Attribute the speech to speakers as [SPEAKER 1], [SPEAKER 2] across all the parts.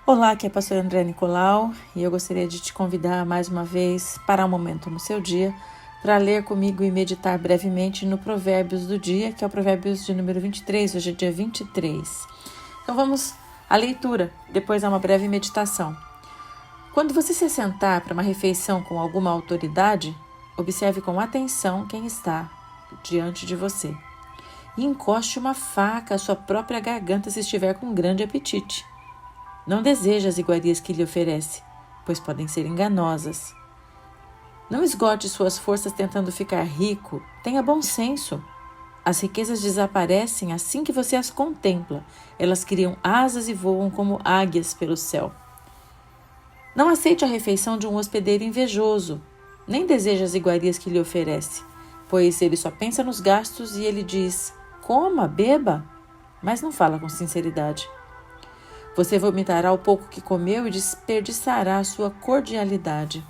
[SPEAKER 1] Olá, aqui é a pastora André Nicolau e eu gostaria de te convidar mais uma vez para um momento no seu dia para ler comigo e meditar brevemente no Provérbios do dia, que é o Provérbios de número 23, hoje é dia 23. Então vamos à leitura, depois há uma breve meditação. Quando você se sentar para uma refeição com alguma autoridade, observe com atenção quem está diante de você e encoste uma faca à sua própria garganta se estiver com grande apetite. Não deseje as iguarias que lhe oferece, pois podem ser enganosas. Não esgote suas forças tentando ficar rico, tenha bom senso. As riquezas desaparecem assim que você as contempla. Elas criam asas e voam como águias pelo céu. Não aceite a refeição de um hospedeiro invejoso, nem deseje as iguarias que lhe oferece, pois ele só pensa nos gastos e ele diz, coma, beba, mas não fala com sinceridade. Você vomitará o pouco que comeu e desperdiçará a sua cordialidade.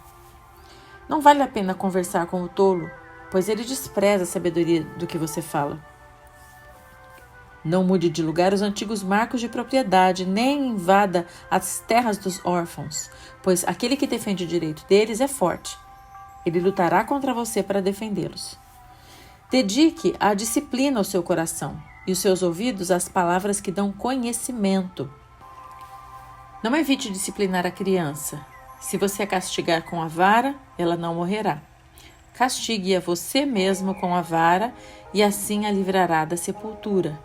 [SPEAKER 1] Não vale a pena conversar com o tolo, pois ele despreza a sabedoria do que você fala. Não mude de lugar os antigos marcos de propriedade, nem invada as terras dos órfãos, pois aquele que defende o direito deles é forte. Ele lutará contra você para defendê-los. Dedique a disciplina ao seu coração e os seus ouvidos às palavras que dão conhecimento. Não evite disciplinar a criança. Se você a castigar com a vara, ela não morrerá. Castigue a você mesmo com a vara e assim a livrará da sepultura.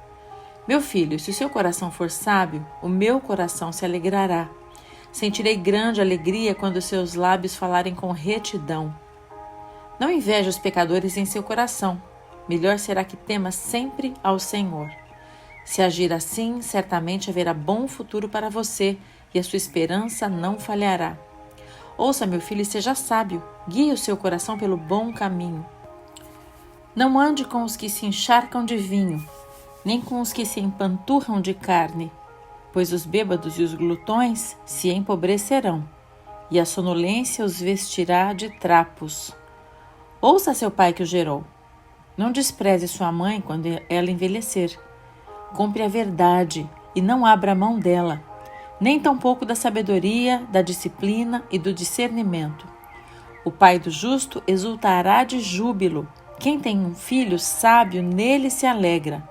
[SPEAKER 1] Meu filho, se o seu coração for sábio, o meu coração se alegrará. Sentirei grande alegria quando seus lábios falarem com retidão. Não inveje os pecadores em seu coração. Melhor será que tema sempre ao Senhor. Se agir assim, certamente haverá bom futuro para você e a sua esperança não falhará. Ouça, meu filho, e seja sábio. Guie o seu coração pelo bom caminho. Não ande com os que se encharcam de vinho, nem com os que se empanturram de carne, pois os bêbados e os glutões se empobrecerão, e a sonolência os vestirá de trapos. Ouça seu pai que o gerou. Não despreze sua mãe quando ela envelhecer. Compre a verdade e não abra mão dela, nem tampouco da sabedoria, da disciplina e do discernimento. O pai do justo exultará de júbilo. Quem tem um filho sábio, nele se alegra.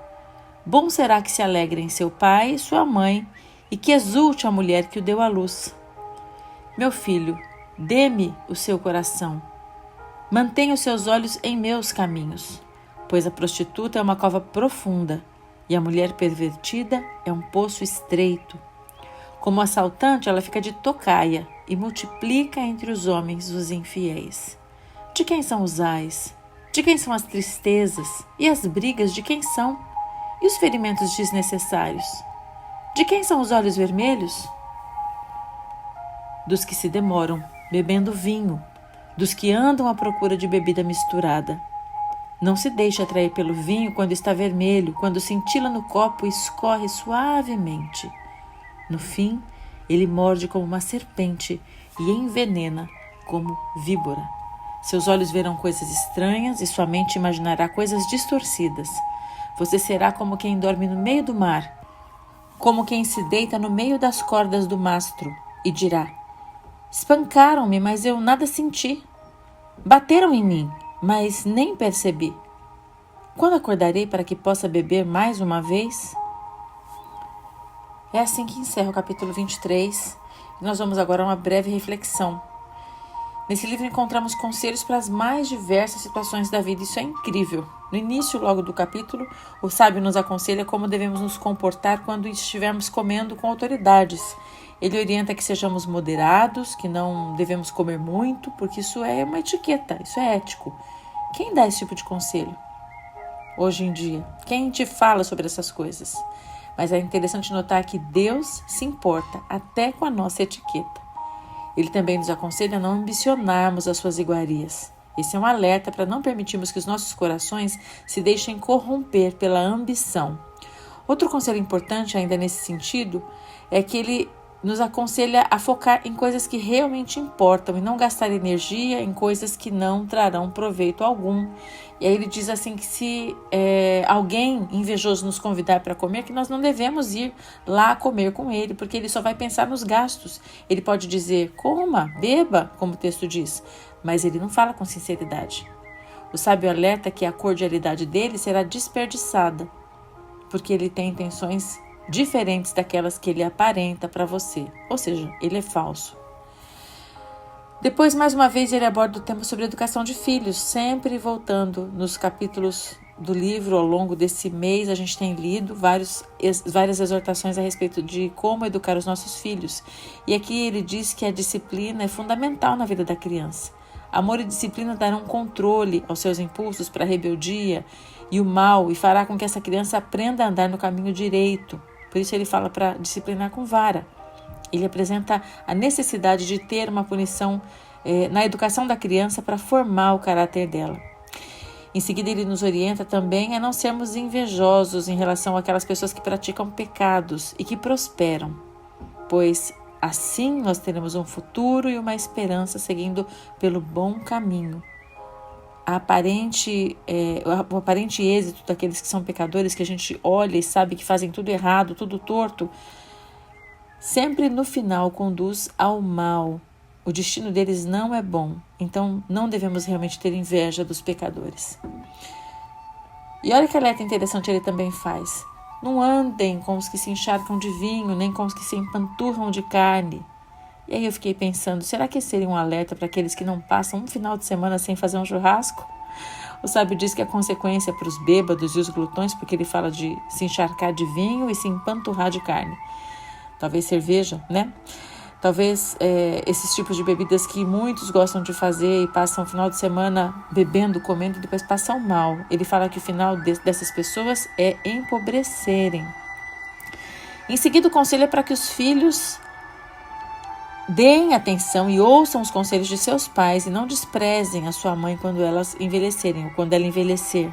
[SPEAKER 1] Bom será que se alegrem seu pai e sua mãe, e que exulte a mulher que o deu à luz. Meu filho, dê-me o seu coração. Mantenha os seus olhos em meus caminhos, pois a prostituta é uma cova profunda, e a mulher pervertida é um poço estreito. Como assaltante, ela fica de tocaia e multiplica entre os homens os infiéis. De quem são os ais? De quem são as tristezas? E as brigas de quem são? E os ferimentos desnecessários? De quem são os olhos vermelhos? Dos que se demoram, bebendo vinho, dos que andam à procura de bebida misturada. Não se deixe atrair pelo vinho quando está vermelho, quando cintila no copo e escorre suavemente. No fim, ele morde como uma serpente e envenena como víbora. Seus olhos verão coisas estranhas e sua mente imaginará coisas distorcidas. Você será como quem dorme no meio do mar, como quem se deita no meio das cordas do mastro e dirá: espancaram-me, mas eu nada senti. Bateram em mim, mas nem percebi. Quando acordarei para que possa beber mais uma vez? É assim que encerra o capítulo 23. Nós vamos agora a uma breve reflexão. Nesse livro encontramos conselhos para as mais diversas situações da vida. Isso é incrível. No início logo do capítulo, o sábio nos aconselha como devemos nos comportar quando estivermos comendo com autoridades. Ele orienta que sejamos moderados, que não devemos comer muito, porque isso é uma etiqueta, isso é ético. Quem dá esse tipo de conselho? Hoje em dia, quem te fala sobre essas coisas? Mas é interessante notar que Deus se importa até com a nossa etiqueta. Ele também nos aconselha a não ambicionarmos as suas iguarias. Esse é um alerta para não permitirmos que os nossos corações se deixem corromper pela ambição. Outro conselho importante ainda nesse sentido é que ele nos aconselha a focar em coisas que realmente importam e não gastar energia em coisas que não trarão proveito algum. E aí ele diz assim que se alguém invejoso nos convidar para comer, que nós não devemos ir lá comer com ele, porque ele só vai pensar nos gastos. Ele pode dizer, coma, beba, como o texto diz, mas ele não fala com sinceridade. O sábio alerta que a cordialidade dele será desperdiçada, porque ele tem intenções diferentes daquelas que ele aparenta para você, ou seja, ele é falso. Depois, mais uma vez, ele aborda o tema sobre educação de filhos, sempre voltando nos capítulos do livro. Ao longo desse mês a gente tem lido várias exortações a respeito de como educar os nossos filhos, e aqui ele diz que a disciplina é fundamental na vida da criança. Amor e disciplina darão controle aos seus impulsos para a rebeldia e o mal, e fará com que essa criança aprenda a andar no caminho direito. Por isso ele fala para disciplinar com vara. Ele apresenta a necessidade de ter uma punição na educação da criança para formar o caráter dela. Em seguida, ele nos orienta também a não sermos invejosos em relação àquelas pessoas que praticam pecados e que prosperam, pois assim nós teremos um futuro e uma esperança seguindo pelo bom caminho. O aparente êxito daqueles que são pecadores, que a gente olha e sabe que fazem tudo errado, tudo torto, sempre no final conduz ao mal. O destino deles não é bom, então não devemos realmente ter inveja dos pecadores. E olha que alerta interessante ele também faz. Não andem com os que se encharcam de vinho, nem com os que se empanturram de carne. E aí eu fiquei pensando, será que esse seria um alerta para aqueles que não passam um final de semana sem fazer um churrasco? O sábio diz que a consequência para os bêbados e os glutões, porque ele fala de se encharcar de vinho e se empanturrar de carne. Talvez cerveja, né? Talvez esses tipos de bebidas que muitos gostam de fazer e passam o final de semana bebendo, comendo e depois passam mal. Ele fala que o final dessas pessoas é empobrecerem. Em seguida, o conselho é para que os filhos deem atenção e ouçam os conselhos de seus pais e não desprezem a sua mãe quando elas envelhecerem ou quando ela envelhecer.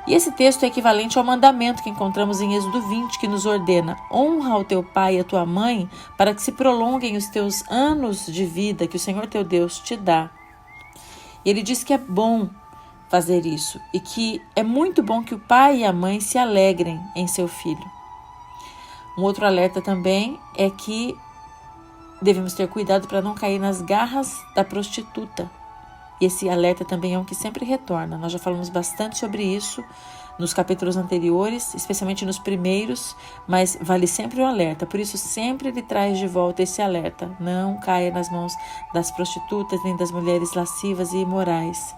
[SPEAKER 1] E esse texto é equivalente ao mandamento que encontramos em Êxodo 20, que nos ordena: honra o teu pai e a tua mãe para que se prolonguem os teus anos de vida que o Senhor teu Deus te dá. E ele diz que é bom fazer isso e que é muito bom que o pai e a mãe se alegrem em seu filho. Um outro alerta também é que devemos ter cuidado para não cair nas garras da prostituta. E esse alerta também é um que sempre retorna. Nós já falamos bastante sobre isso nos capítulos anteriores, especialmente nos primeiros, mas vale sempre o alerta. Por isso sempre ele traz de volta esse alerta. Não caia nas mãos das prostitutas nem das mulheres lascivas e imorais.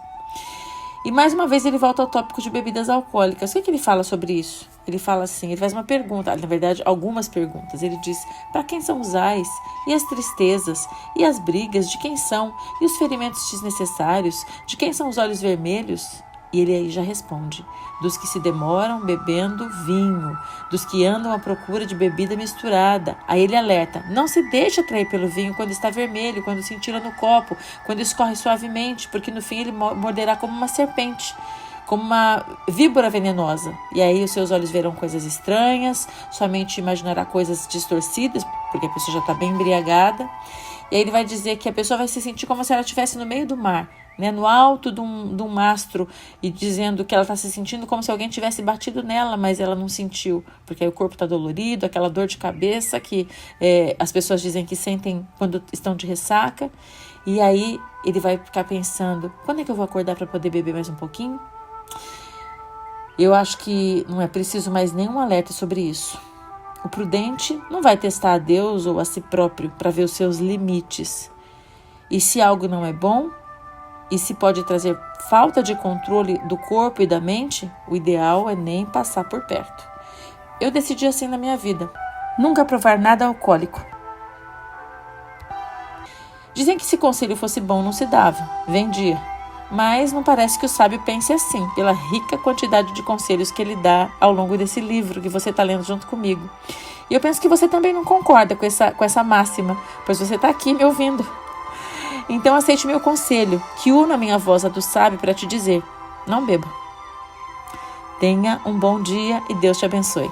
[SPEAKER 1] E mais uma vez ele volta ao tópico de bebidas alcoólicas. O que ele fala sobre isso? Ele fala assim, ele faz uma pergunta, na verdade algumas perguntas. Ele diz, para quem são os ais, e as tristezas, e as brigas, de quem são, e os ferimentos desnecessários, de quem são os olhos vermelhos? E ele aí já responde, dos que se demoram bebendo vinho, dos que andam à procura de bebida misturada. Aí ele alerta, não se deixe atrair pelo vinho quando está vermelho, quando cintila no copo, quando escorre suavemente, porque no fim ele morderá como uma serpente, como uma víbora venenosa. E aí os seus olhos verão coisas estranhas, sua mente imaginará coisas distorcidas, porque a pessoa já está bem embriagada. E aí ele vai dizer que a pessoa vai se sentir como se ela estivesse no meio do mar, né, no alto de um mastro, e dizendo que ela está se sentindo como se alguém tivesse batido nela, mas ela não sentiu, porque aí o corpo está dolorido, aquela dor de cabeça que as pessoas dizem que sentem quando estão de ressaca. E aí ele vai ficar pensando, quando é que eu vou acordar para poder beber mais um pouquinho? Eu acho que não é preciso mais nenhum alerta sobre isso. O prudente não vai testar a Deus ou a si próprio para ver os seus limites. E se algo não é bom, e se pode trazer falta de controle do corpo e da mente, o ideal é nem passar por perto. Eu decidi assim na minha vida, nunca provar nada alcoólico. Dizem que se conselho fosse bom não se dava, vendia. Mas não parece que o sábio pense assim, pela rica quantidade de conselhos que ele dá ao longo desse livro que você está lendo junto comigo. E eu penso que você também não concorda com essa máxima, pois você está aqui me ouvindo. Então aceite meu conselho, que uno a minha voz à do sábio para te dizer, não beba. Tenha um bom dia e Deus te abençoe.